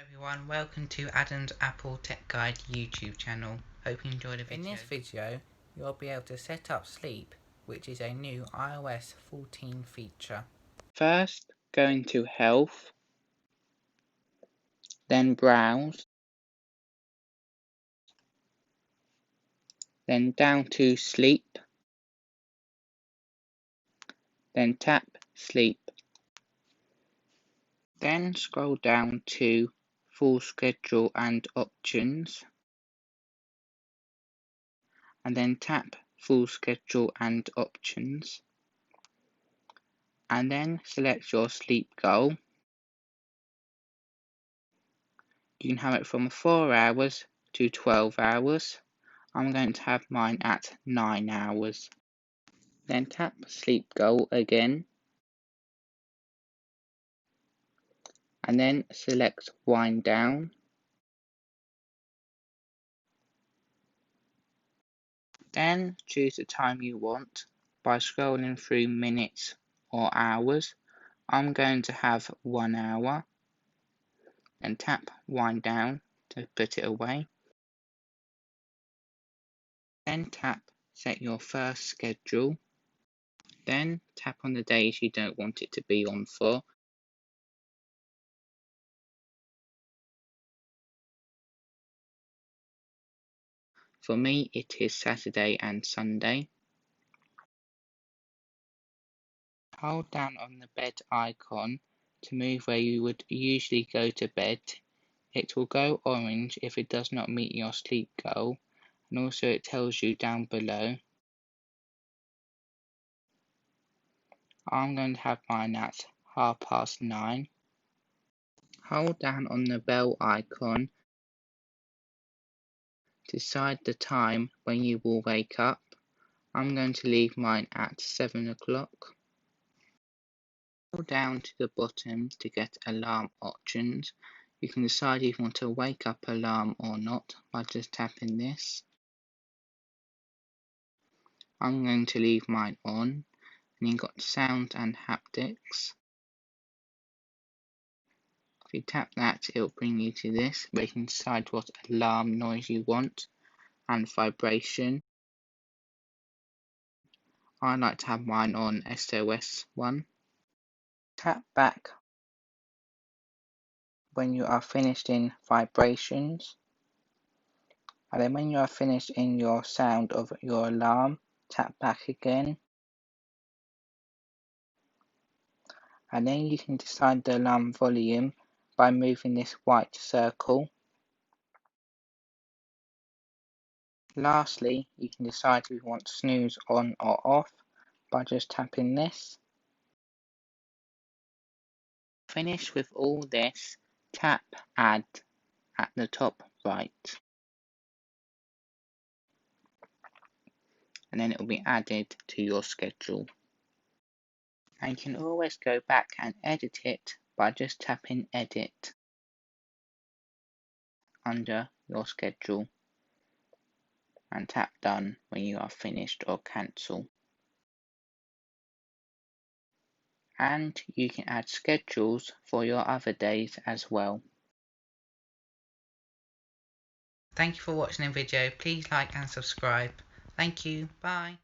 Everyone, welcome to Adam's Apple Tech Guide YouTube channel. Hope you enjoyed the video. In this video, you'll be able to set up sleep, which is a new iOS 14 feature. First, go into Health, then Browse, then down to Sleep, then tap Sleep. Then scroll down to Full Schedule and Options, and then tap Full Schedule and Options, and then select your sleep goal. You can have it from 4 hours to 12 hours. I'm going to have mine at 9 hours. Then tap Sleep Goal again, and then select Wind Down. Then choose the time you want by scrolling through minutes or hours. I'm going to have 1 hour. Then tap Wind Down to put it away. Then tap Set Your First Schedule. Then tap on the days you don't want it to be on for. For me, it is Saturday and Sunday. Hold down on the bed icon to move where you would usually go to bed. It will go orange if it does not meet your sleep goal, and also it tells you down below. I'm going to have mine at 9:30. Hold down on the bell icon to decide the time when you will wake up. I'm going to leave mine at 7 o'clock. Scroll down to the bottom to get alarm options. You can decide if you want a wake up alarm or not by just tapping this. I'm going to leave mine on, and you've got sound and haptics. If you tap that, it will bring you to this, where you can decide what alarm noise you want, and vibration. I like to have mine on SOS 1. Tap back when you are finished in vibrations, and then when you are finished in your sound of your alarm, tap back again, and then you can decide the alarm volume by moving this white circle. Lastly, you can decide if you want snooze on or off by just tapping this. Finish with all this, tap Add at the top right, and then it will be added to your schedule. And you can always go back and edit it by just tapping Edit under your schedule and tap Done when you are finished or cancel. And you can add schedules for your other days as well. Thank you for watching the video. Please like and subscribe. Thank you. Bye.